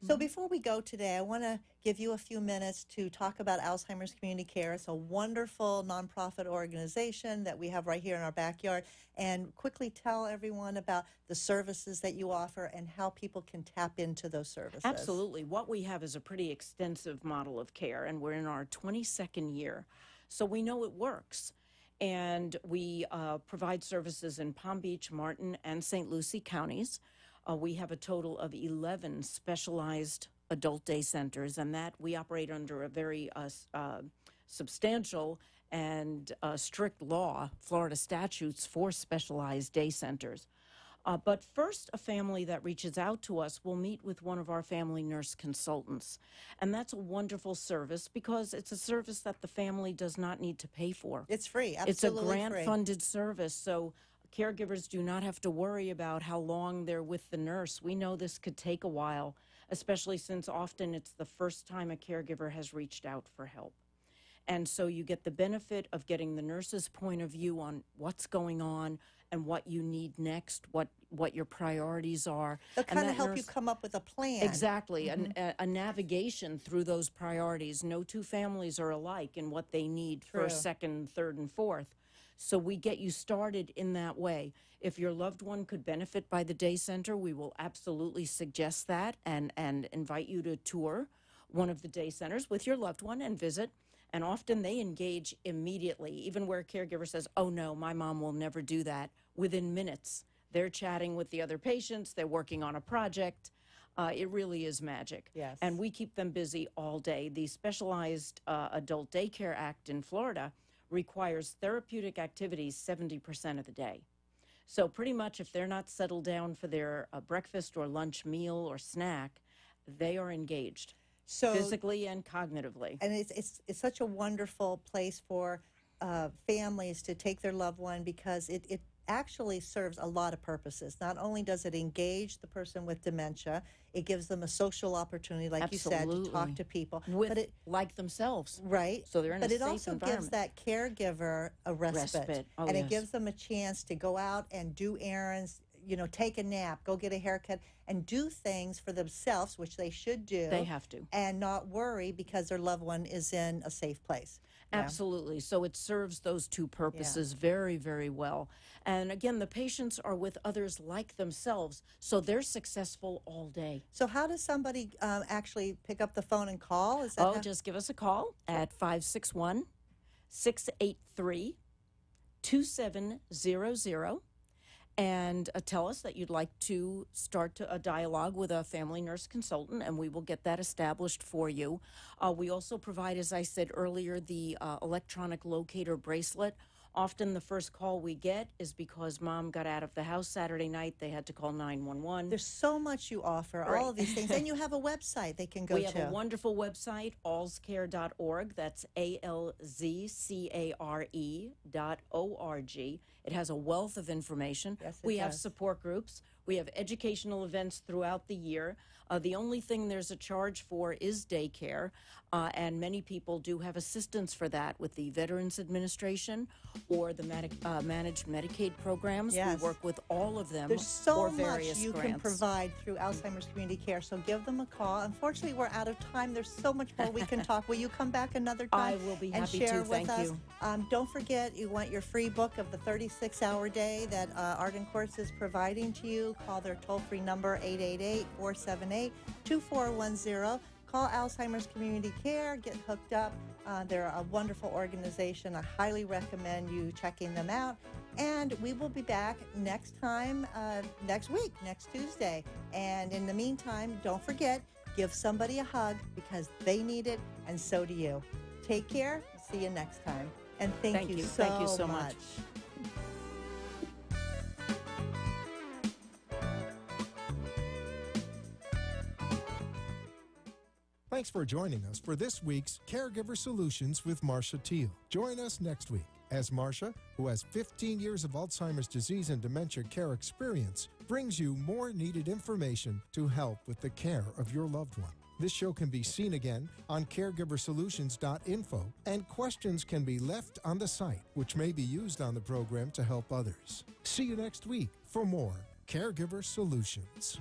So before we go today, I want to give you a few minutes to talk about Alzheimer's Community Care. It's a wonderful nonprofit organization that we have right here in our backyard. And quickly tell everyone about the services that you offer and how people can tap into those services. Absolutely. What we have is a pretty extensive model of care, and we're in our 22nd year. So we know it works. And we provide services in Palm Beach, Martin, and St. Lucie counties. We have a total of 11 specialized adult day centers, and that we operate under a very substantial and strict law, Florida statutes for specialized day centers. But first, a family that reaches out to us will meet with one of our family nurse consultants. And that's a wonderful service because it's a service that the family does not need to pay for. It's free, absolutely It's a grant-funded service, so caregivers do not have to worry about how long they're with the nurse. We know this could take a while, especially since often it's the first time a caregiver has reached out for help. And so you get the benefit of getting the nurse's point of view on what's going on and what you need next, what your priorities are. They'll kind of help you come up with a plan. Exactly, a navigation through those priorities. No two families are alike in what they need first, second, third, and fourth. So we get you started in that way. If your loved one could benefit by the day center, we will absolutely suggest that and invite you to tour one of the day centers with your loved one and visit. And often they engage immediately, even where a caregiver says, oh no, my mom will never do that. Within minutes, they're chatting with the other patients, they're working on a project. It really is magic. Yes. And we keep them busy all day. The Specialized Adult Daycare Act in Florida requires therapeutic activities 70% of the day. So pretty much if they're not settled down for their breakfast or lunch meal or snack, they are engaged. So, physically and cognitively. And it's such a wonderful place for families to take their loved one, because it actually serves a lot of purposes. Not only does it engage the person with dementia, it gives them a social opportunity, like you said, to talk to people. Like themselves. Right. So they're in a safe environment. But it also gives that caregiver a respite. Oh, and it gives them a chance to go out and do errands, take a nap, go get a haircut, and do things for themselves, which they should do. They have to. And not worry because their loved one is in a safe place. Absolutely. So it serves those two purposes very, very well. And again, the patients are with others like themselves, so they're successful all day. So how does somebody actually pick up the phone and call? Is that just give us a call at 561-683-2700. And tell us that you'd like to start a dialogue with a family nurse consultant, and we will get that established for you. We also provide, as I said earlier, the electronic locator bracelet. Often the first call we get is because mom got out of the house Saturday night. They had to call 911. There's so much you offer, all of these things. And you have a website they can go to. We have a wonderful website, alzcare.org. That's ALZCARE.org. It has a wealth of information. Yes, we have support groups. We have educational events throughout the year. The only thing there's a charge for is daycare, and many people do have assistance for that with the Veterans Administration or the managed Medicaid programs. Yes. We work with all of them. There's so for much various you grants. can provide through Alzheimer's Community Care, so give them a call. Unfortunately, we're out of time. There's so much more we can talk. Will you come back another time? I will be and happy share to. with Thank us? you. Don't forget, you want your free book of the 36-hour day that Arden Courts is providing to you. Call their toll-free number, 888-478-2410. Call Alzheimer's Community Care, get hooked up. They're a wonderful organization. I highly recommend you checking them out. And we will be back next time, next week, next Tuesday. And in the meantime, don't forget, give somebody a hug because they need it and so do you. Take care. see you next time. And thank you so much. Thanks for joining us for this week's Caregiver Solutions with Marcia Teal. Join us next week as Marcia, who has 15 years of Alzheimer's disease and dementia care experience, brings you more needed information to help with the care of your loved one. This show can be seen again on caregiversolutions.info, and questions can be left on the site, which may be used on the program to help others. See you next week for more Caregiver Solutions.